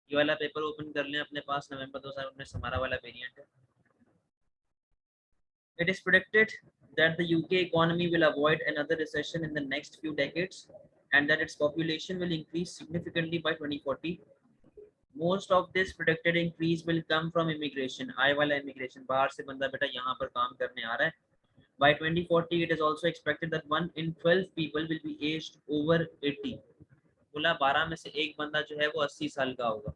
ये वाला paper open कर लें अपने पास, नवंबर 2019 हमारा वाला वेरिएंट है। It is predicted that the UK economy will avoid another recession in the next few decades and that its population will increase significantly by 2040. Most of this predicted increase will come from immigration. आय वाला immigration, बाहर से बंदा बेटा यहाँ पर काम करने आ रहा है. By 2040, it is also expected that 1 in 12 people will be aged over 80. बोला 12 में से एक बंदा जो है वो 80 साल का होगा.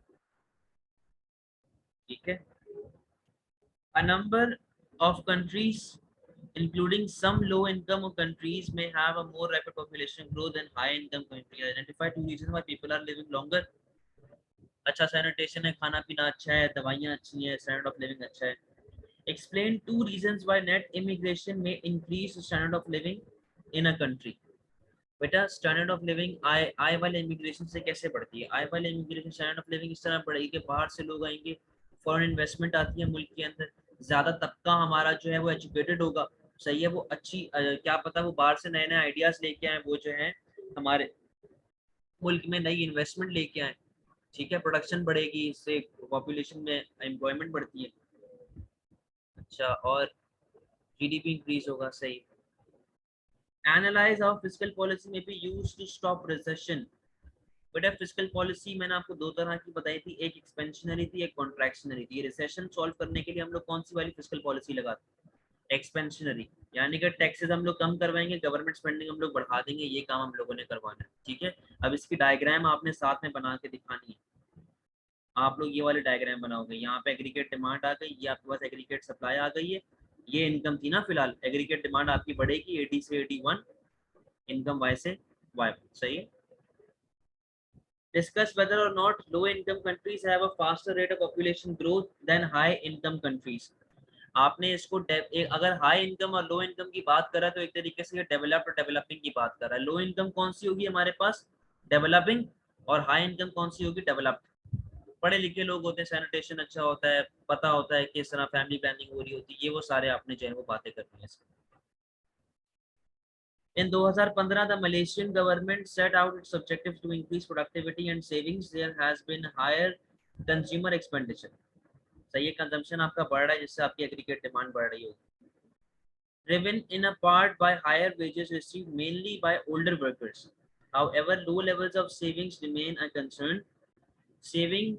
ठीक है. A number of countries including some low income countries may have a more rapid population growth than high income countries. Identify two reasons why people are living longer. अच्छा सैनिटेशन है, खाना पीना अच्छा है, दवाइयाँ अच्छी हैं, स्टैंडर्ड ऑफ लिविंग अच्छा है. Explain two reasons why net immigration may increase the standard of living in a country. बेटा स्टैंडर्ड ऑफ लिविंग आय आय वाले इमिग्रेशन से कैसे बढ़ती है? आय वाले इमिग्रेशन स्टैंडर्ड ऑफ लिविंग इस तरह बढ़ेगी कि बाहर से लोग आएंगे, फॉरेन इन्वेस्टमेंट आती है मुल्क के अंदर, ज्यादा तबका हमारा जो है वो एजुकेटेड होगा. सही है, वो अच्छी क्या पता वो बाहर से नए नए आइडियाज लेके आए, वो जो है हमारे मुल्क में नई इन्वेस्टमेंट लेके आए. ठीक है, प्रोडक्शन बढ़ेगी, इससे पॉपुलेशन में एम्प्लॉयमेंट बढ़ती है. अच्छा, और जीडीपी इंक्रीज होगा. सही. Analyze how fiscal policy may be used to stop recession. बेटा फिजिकल पॉलिसी मैंने आपको दो तरह की बताई थी, एक एक्सपेंशनरी थी, एक कॉन्ट्रैक्शनरी थी. रिसेशन सॉल्व करने के लिए हम लोग कौन सी वाली फिजिकल पॉलिसी लगाते हैं? एक्सपेंशनरी. यानी कि टैक्सेस हम लोग कम करवाएंगे, गवर्नमेंट स्पेंडिंग हम लोग बढ़ा देंगे, ये काम हम लोगों ने करवाना है. ठीक है. अब इसकी डायग्राम आपने साथ में बना के दिखानी है. आप लोग ये वाले डायग्राम बनाओगे. यहाँ पे एग्रीगेट डिमांड आ गई, ये आपके पास एग्रीगेट सप्लाई आ गई है, ये इनकम थी ना फिलहाल. एग्रीगेट डिमांड आपकी बढ़ेगी 80 से 81, इनकम वाई से वाई. सही है. Discuss whether or not low income countries have a faster rate of population growth than high income countries. आपने इसको अगर हाई इनकम और लो इनकम की बात करा तो एक तरीके से डेवलप्ड और डेवलपिंग की बात कर रहा है. लो इनकम कौन सी होगी हमारे पास? डेवलपिंग. और हाई इनकम कौन सी होगी? डेवलप्ड. पढ़े लिखे लोग होते हैं, सैनिटेशन अच्छा होता है, पता होता है किस तरह फैमिली प्लानिंग हो रही होती है, ये वो सारे आपने जो है वो बातें करनी है. In 2015, the Malaysian government set out its objectives to increase productivity and savings. There has been higher consumer expenditure. सही है, कंजम्पशन आपका बढ़ रहा है जिससे आपकी एग्रीगेट डिमांड बढ़ रही होगी. Driven in a part by higher wages received mainly by older workers. However, low levels of savings remain a concern. Saving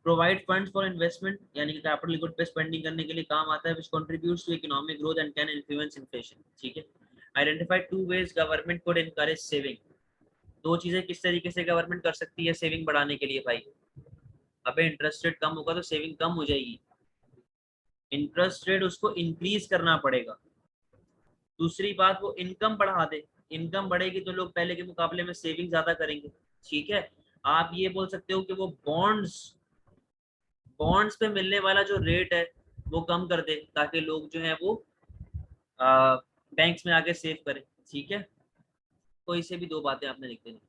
provide funds for investment, यानी कि कैपिटल गुड पे स्पेंडिंग करने के लिए काम आता है, which contributes to economic growth and can influence inflation. ठीक है. Identify two ways government could encourage saving. दो चीजें किस तरीके से गवर्नमेंट कर सकती है सेविंग बढ़ाने के लिए भाई? अबे इंटरेस्ट रेट कम होगा तो सेविंग कम हो जाएगी. इंटरेस्ट रेट उसको इंक्रीज करना पड़ेगा. दूसरी बात, वो इनकम बढ़ा दे. इनकम बढ़ेगी तो लोग पहले के मुकाबले में सेविंग ज्यादा करेंगे. ठीक है. आप ये बोल सकते हो कि वो बॉन्ड्स बॉन्ड्स पे मिलने वाला जो रेट है वो कम कर दे ताकि लोग जो है वो बैंक्स में आके सेव करें. ठीक है. तो इसे भी दो बातें आपने लिख देनी.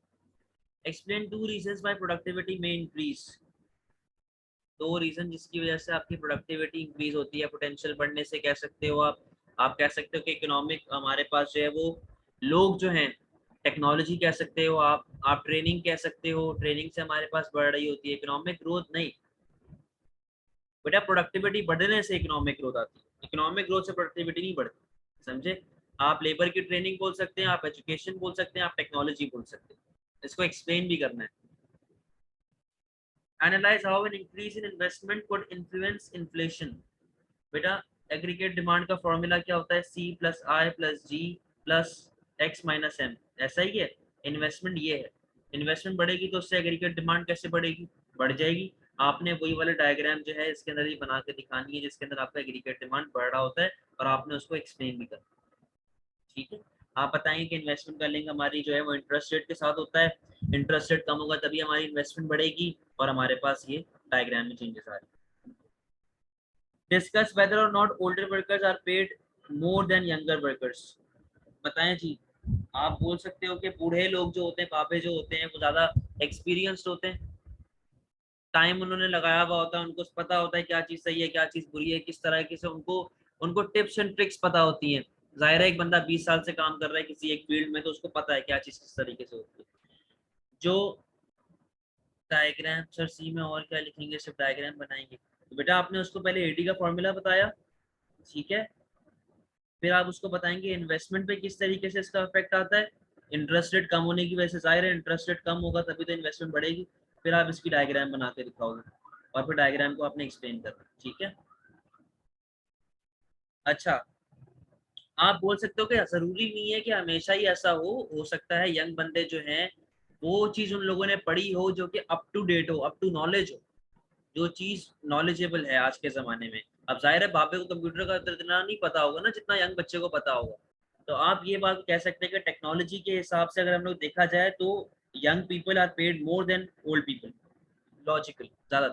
Explain two reasons why productivity में इंक्रीज. दो रीजन जिसकी वजह से आपकी प्रोडक्टिविटी इंक्रीज होती है. पोटेंशियल बढ़ने से कह सकते हो आप कह सकते हो कि इकोनॉमिक हमारे पास जो है वो लोग जो हैं, टेक्नोलॉजी कह सकते हो आप ट्रेनिंग कह सकते हो, ट्रेनिंग से हमारे पास बढ़ रही होती है. इकोनॉमिक ग्रोथ नहीं बेटा, प्रोडक्टिविटी बढ़ने से इकोनॉमिक ग्रोथ आती है. इकोनॉमिक ग्रोथ से प्रोडक्टिविटी नहीं बढ़ती. समझे? आप लेबर की ट्रेनिंग बोल सकते हैं, आप एजुकेशन बोल सकते हैं, आप टेक्नोलॉजी बोल सकते हैं. इसको एक्सप्लेन भी करना है. Analyze how an increase in investment could influence inflation. बेटा एग्रीगेट डिमांड का फॉर्मूला क्या होता है? C प्लस आई प्लस जी प्लस एक्स माइनस एम. ऐसा ही है. इन्वेस्टमेंट ये है. इन्वेस्टमेंट बढ़ेगी तो उससे एग्रीगेट डिमांड कैसे बढ़ेगी? बढ़ जाएगी. आपने वही वाला डायग्राम जो है इसके अंदर ही बना के दिखानी है जिसके अंदर आपका एग्रीगेट डिमांड बढ़ रहा होता है और आपने उसको एक्सप्लेन भी करना. ठीक है. आप बताएंगे कि इन्वेस्टमेंट का लिंक हमारी जो है वो इंटरेस्ट रेट के साथ होता है. इंटरेस्ट रेट कम होगा तभी हमारी इन्वेस्टमेंट बढ़ेगी और हमारे पास ये डायग्राम में चेंजेस आ रहे हैं. Discuss whether or not older workers are paid more than younger workers. बताएं जी. आप बोल सकते हो कि बूढ़े लोग जो होते हैं, बाबे जो होते हैं, वो ज्यादा एक्सपीरियंस्ड होते हैं, टाइम उन्होंने लगाया हुआ होता है, उनको पता होता है क्या चीज सही है क्या चीज बुरी है, किस तरह से उनको उनको टिप्स एंड ट्रिक्स पता होती हैं. जाहिर है एक बंदा 20 साल से काम कर रहा है किसी एक फील्ड में तो उसको पता है क्या चीज किस तरीके से होती है. जो डायग्राम सर सी में और क्या लिखेंगे, सिर्फ डायग्राम बनाएंगे। तो बेटा आपने उसको पहले एडी का फॉर्मूला बताया, ठीक है, फिर आप उसको बताएंगे इन्वेस्टमेंट पे किस तरीके से इसका इफेक्ट आता है। इंटरेस्ट रेट कम होने की वजह से, जाहिर है इंटरेस्ट रेट कम होगा तभी तो इन्वेस्टमेंट बढ़ेगी। फिर आप इसकी डायग्राम बना के दिखाओगे और फिर डायग्राम को आपने एक्सप्लेन करना, ठीक है। अच्छा, आप बोल सकते हो कि जरूरी नहीं है कि हमेशा ही ऐसा हो सकता है यंग बंदे जो हैं वो चीज उन लोगों ने पढ़ी हो जो कि अप टू डेट हो, अप टू नॉलेज हो, जो चीज नॉलेजेबल है आज के जमाने में। अब जाहिर है बापे को कंप्यूटर का इतना नहीं पता होगा ना जितना यंग बच्चे को पता होगा। तो आप ये बात कह सकते हैं कि टेक्नोलॉजी के हिसाब से अगर हम लोग देखा जाए तो young people are paid more than old people, logical ज्यादा।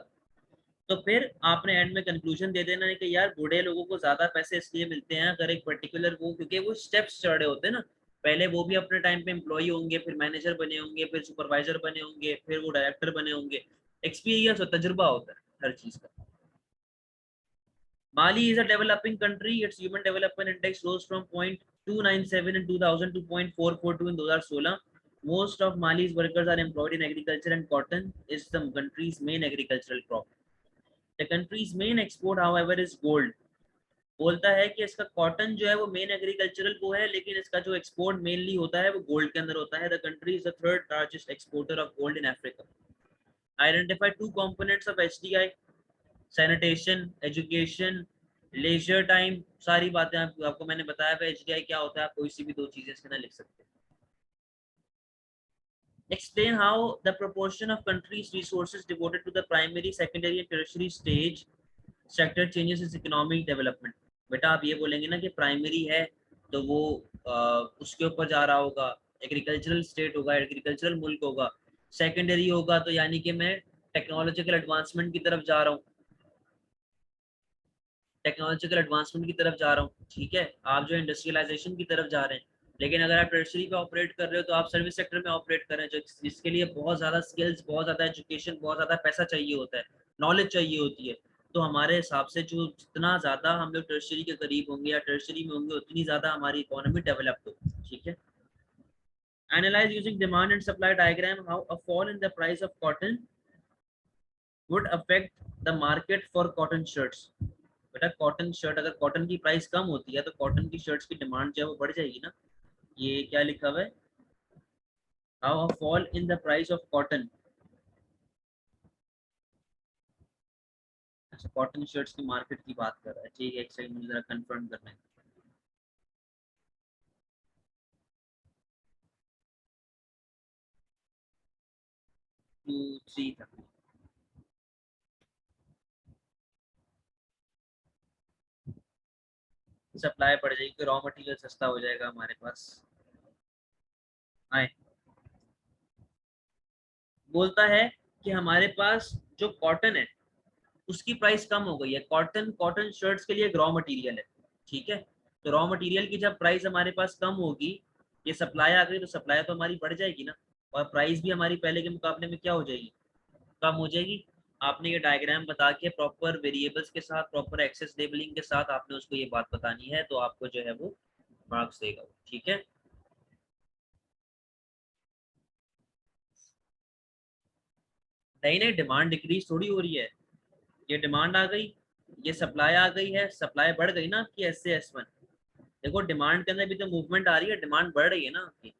तो फिर आपने एंड में कंक्लूजन दे देना है कि यार बूढ़े लोगों को ज्यादा पैसे इसलिए मिलते हैं अगर एक पर्टिकुलर वो, क्योंकि वो स्टेप्स चढ़े होते हैं ना। पहले वो भी अपने टाइम पे एम्प्लॉय होंगे, फिर मैनेजर बने होंगे, फिर सुपरवाइजर बने होंगे, फिर वो डायरेक्टर बने होंगे। एक्सपीरियंस और तजुर्बा होता है हर चीज का। Mali is a developing country. Its human development index rose from 0.297 in 2000 to 0.442 in 2016. Most of Mali's workers are employed in agriculture and cotton is the country's main agricultural crop. The country's main export, however, is gold. बोलता है कि इसका cotton जो है वो main agricultural वो है, लेकिन इसका जो एक्सपोर्ट मेनली होता है वो गोल्ड के अंदर होता है। The country is the third largest exporter of gold in Africa. Identify two components of HDI, sanitation, education, leisure time, सारी बातें आपको मैंने बताया। एचडीआई क्या होता है, आप कोई सी भी दो चीजें इसके अंदर लिख सकते हैं। Explain how the proportion of countries' resources devoted to the primary, secondary and tertiary stage sector changes its economic development. बेटा आप ये बोलेंगे ना कि प्राइमरी है तो वो उसके ऊपर जा रहा होगा, एग्रीकल्चरल स्टेट होगा, एग्रीकल्चरल मुल्क होगा। सेकेंडरी होगा तो यानी कि मैं टेक्नोलॉजिकल एडवांसमेंट की तरफ जा रहा हूँ, टेक्नोलॉजिकल एडवांसमेंट की तरफ जा रहा हूँ, ठीक है, आप जो इंडस्ट्रियलाइजेशन की तरफ जा रहे हैं। लेकिन अगर आप टर्शरी पे ऑपरेट कर रहे हो तो आप सर्विस सेक्टर में ऑपरेट कर रहे हैं, जो जिसके लिए बहुत ज़्यादा स्किल्स, बहुत ज़्यादा एजुकेशन, बहुत ज़्यादा पैसा चाहिए होता है, नॉलेज चाहिए होती है। तो हमारे हिसाब से जो जितना ज़्यादा हम लोग टर्शरी के करीब होंगे या टर्शरी में होंगे उतनी ज़्यादा हमारी इकोनॉमी डेवलप होगी, ठीक है। Analyze using demand and supply diagram how a fall in the price of cotton would affect the market for cotton shirts. बेटा कॉटन शर्ट, अगर कॉटन की प्राइस कम होती है तो कॉटन की शर्ट्स की डिमांड जो है वो बढ़ जाएगी ना। ये क्या लिखा हुआ है, how a fall in the price of cotton. अच्छा, कॉटन शर्ट्स की मार्केट की बात कर रहा है, ठीक है, एक सेकंड मुझे जरा कंफर्म करना है। 2 3 तक सप्लाई बढ़ जाएगी, रॉ मटेरियल सस्ता हो जाएगा हमारे पास। आए, बोलता है कि हमारे पास जो कॉटन है उसकी प्राइस कम हो गई है। कॉटन, कॉटन शर्ट्स के लिए एक रॉ मटेरियल है, ठीक है। तो रॉ मटेरियल की जब प्राइस हमारे पास कम होगी, ये सप्लाई आ गई तो सप्लाई तो हमारी बढ़ जाएगी ना, और प्राइस भी हमारी पहले के मुकाबले में क्या हो जाएगी, कम हो जाएगी। आपने ये डायग्राम बता के प्रॉपर वेरिएबल्स के साथ, प्रॉपर एक्सेस लेबलिंग के साथ आपने उसको ये बात बतानी है, तो आपको जो है वो मार्क्स देगा, ठीक है। नहीं नहीं, डिमांड डिक्रीज थोड़ी हो रही है, ये डिमांड आ गई, ये सप्लाई आ गई है, सप्लाई बढ़ गई ना आपकी एस से S1। देखो डिमांड के अंदर भी तो मूवमेंट आ रही है, डिमांड बढ़ रही है ना आपकी।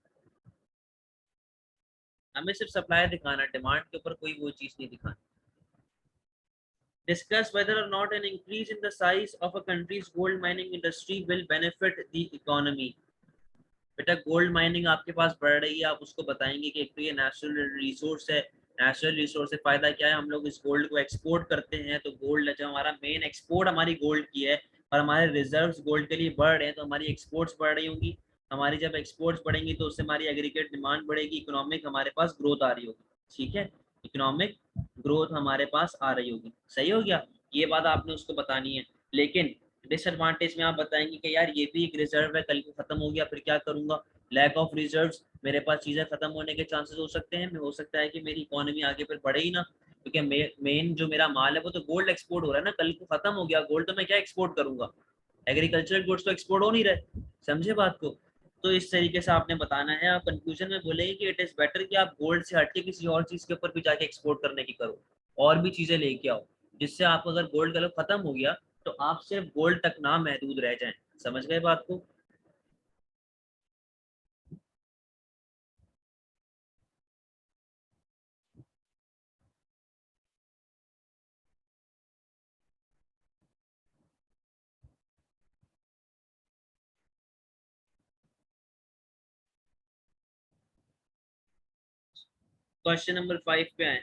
हमें सिर्फ सप्लाई दिखाना है, डिमांड के ऊपर कोई वो चीज नहीं दिखानी। Discuss whether or not an increase in the size of a country's gold mining industry will benefit the economy. बेटा गोल्ड माइनिंग आपके पास बढ़ रही है, आप उसको बताएंगे कि एक तो ये नेचुरल रिसोर्स है, नेचुरल रिसोर्स से फायदा क्या है, हम लोग इस गोल्ड को एक्सपोर्ट करते हैं, तो गोल्ड जो हमारा मेन एक्सपोर्ट हमारी गोल्ड की है, और हमारे रिजर्व्स गोल्ड के लिए बढ़ रहे हैं तो हमारी एक्सपोर्ट्स बढ़ रही होंगी। हमारी जब एक्सपोर्ट्स बढ़ेंगी तो उससे हमारी एग्रीगेट डिमांड बढ़ेगी, इकोनॉमिक हमारे पास ग्रोथ आ रही होगी, ठीक है, इकोनॉमिक ग्रोथ हमारे पास आ रही होगी। सही हो गया, ये बात आपने उसको बतानी है। लेकिन डिसएडवांटेज में आप बताएंगे कि यार ये भी एक रिजर्व है, कल को खत्म हो गया फिर क्या करूंगा, लैक ऑफ रिजर्व्स, मेरे पास चीजें खत्म होने के चांसेस हो सकते हैं, हो सकता है कि मेरी इकोनॉमी आगे फिर बढ़े ही ना, क्योंकि मेन जो मेरा माल है वो तो गोल्ड एक्सपोर्ट हो रहा है ना, कल को खत्म हो गया गोल्ड तो मैं क्या एक्सपोर्ट करूंगा, एग्रीकल्चरल गुड्स तो एक्सपोर्ट हो नहीं रहे, समझे बात को। तो इस तरीके से आपने बताना है। आप कंक्लूजन में बोलेंगे कि इट इज बेटर कि आप गोल्ड से हटके किसी और चीज के ऊपर भी जाके एक्सपोर्ट करने की करो, और भी चीजें लेके आओ, जिससे आप अगर गोल्ड का खत्म हो गया तो आप सिर्फ गोल्ड तक ना महदूद रह जाएं। समझ गए बात को? क्वेश्चन नंबर 5 पे आए।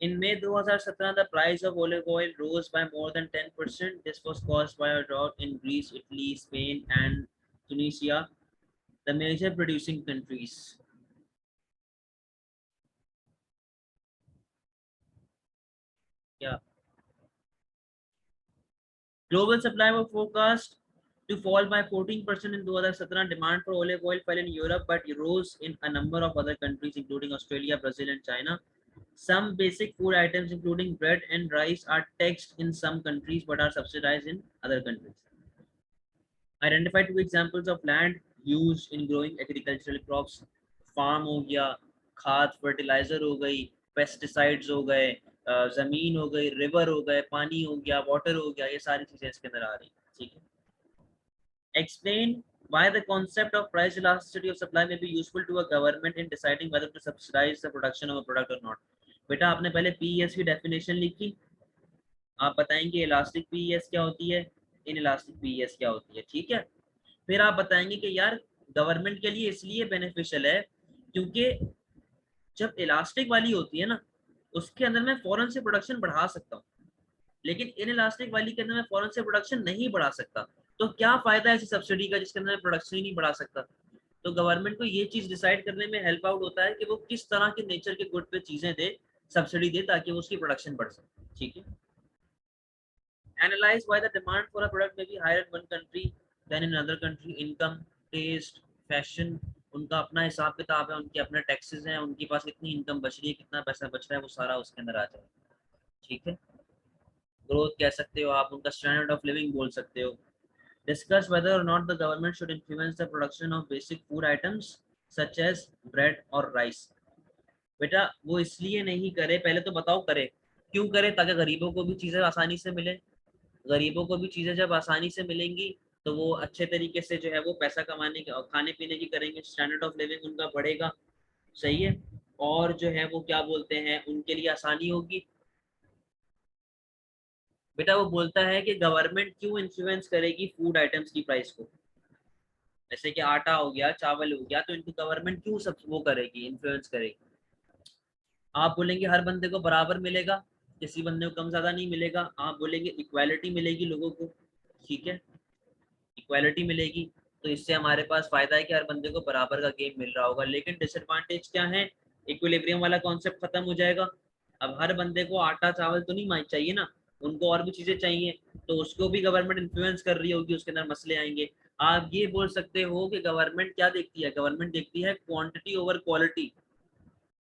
In May 2017, the price of olive oil rose by more than 10%. This was caused by a drought in Greece, Italy, Spain, and Tunisia, the major producing countries. Yeah. Global supply was forecast to fall by 14% in 2017. Demand for olive oil fell in Europe but rose in a number of other countries, including Australia, Brazil, and China. Some basic food items, including bread and rice, are taxed in some countries but are subsidized in other countries. Identify two examples of land used in growing agricultural crops. Farm हो गया, खाद fertiliser हो गई, pesticides हो गए, जमीन हो गई, रिवर हो गए, पानी हो गया, वाटर हो गया, ये सारी चीजें इसके अंदर आ रही। ठीक है। Explain why the concept of price elasticity of supply may be useful to a government in deciding whether to subsidize the production of a product or not. बेटा आपने पहले पीईएस की डेफिनेशन लिखी, आप बताएंगे इलास्टिक पीईएस क्या होती है, इन इलास्टिक पीईएस क्या होती है। ठीक है। फिर आप बताएंगे कि यार गवर्नमेंट के लिए इसलिए बेनिफिशियल है क्योंकि जब इलास्टिक वाली होती है ना, उसके अंदर मैं फौरन से प्रोडक्शन बढ़ा सकता हूँ, लेकिन इन इलास्टिक वाली के अंदर मैं फौरन से प्रोडक्शन नहीं बढ़ा सकता। तो क्या फायदा है ऐसी सब्सिडी का जिसके अंदर मैं प्रोडक्शन ही नहीं बढ़ा सकता? तो गवर्नमेंट को ये चीज डिसाइड करने में हेल्प आउट होता है कि वो किस तरह के नेचर के गुड पे चीजें दे, सब्सिडी दे, ताकि वो उसकी प्रोडक्शन बढ़ सके। ठीक है। Analyze why the demand for a product may be higher in one country than in another country. Income, taste, fashion, उनका अपना हिसाब किताब है, उनके अपने टैक्सेस हैं, उनके पास कितनी इनकम बच रही है, कितना पैसा बच रहा है, वो सारा उसके अंदर आ जाए। ठीक है। ग्रोथ कह सकते हो आप, उनका स्टैंडर्ड ऑफ लिविंग बोल सकते हो। Discuss whether or not the government should influence the production of basic food items such as bread और राइस। बेटा वो इसलिए नहीं करे, पहले तो बताओ करे क्यों करे, ताकि गरीबों को भी चीजें आसानी से मिले। गरीबों को भी चीजें जब आसानी से मिलेंगी तो वो अच्छे तरीके से जो है वो पैसा कमाने के और खाने पीने की करेंगे, स्टैंडर्ड ऑफ लिविंग उनका बढ़ेगा। सही है। और जो है वो क्या बोलते हैं, उनके लिए आसानी होगी। बेटा वो बोलता है कि गवर्नमेंट क्यों इन्फ्लुएंस करेगी फूड आइटम्स की प्राइस को, जैसे कि आटा हो गया, चावल हो गया, तो इनको गवर्नमेंट क्यों सब वो करेगी, इन्फ्लुएंस करेगी। आप बोलेंगे हर बंदे को बराबर मिलेगा, किसी बंदे को कम ज्यादा नहीं मिलेगा। आप बोलेंगे इक्वालिटी मिलेगी लोगों को। ठीक है। इक्वालिटी मिलेगी तो इससे हमारे पास फायदा है कि हर बंदे को बराबर का गेम मिल रहा होगा। लेकिन डिसएडवांटेज क्या है, इक्विलिब्रियम वाला कॉन्सेप्ट खत्म हो जाएगा। अब हर बंदे को आटा चावल तो नहीं चाहिए ना, उनको और भी चीजें चाहिए, तो उसको भी गवर्नमेंट इन्फ्लुएंस कर रही होगी, उसके अंदर मसले आएंगे। आप ये बोल सकते हो कि गवर्नमेंट क्या देखती है, गवर्नमेंट देखती है क्वांटिटी ओवर क्वालिटी।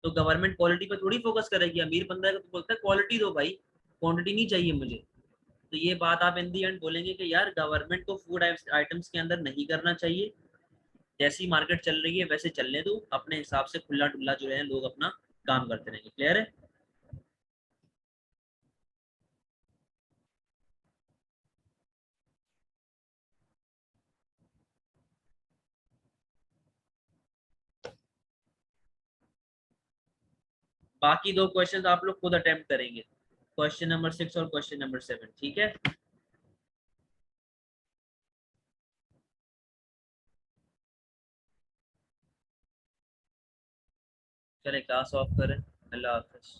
तो गवर्नमेंट क्वालिटी पे थोड़ी फोकस करेगी, अमीर बंदा है तो बोलता है क्वालिटी दो भाई, क्वांटिटी नहीं चाहिए मुझे। तो ये बात आप इन दी एंड बोलेंगे कि यार गवर्नमेंट को फूड आइटम्स के अंदर नहीं करना चाहिए, जैसी मार्केट चल रही है वैसे चलने दो, अपने हिसाब से खुला डुल्ला जो है लोग अपना काम करते रहेंगे। क्लियर है? बाकी दो क्वेश्चन आप लोग खुद अटेम्प्ट करेंगे, क्वेश्चन नंबर 6 और क्वेश्चन नंबर 7। ठीक है। चले क्लास ऑफ करें। अल्लाह हाफिज।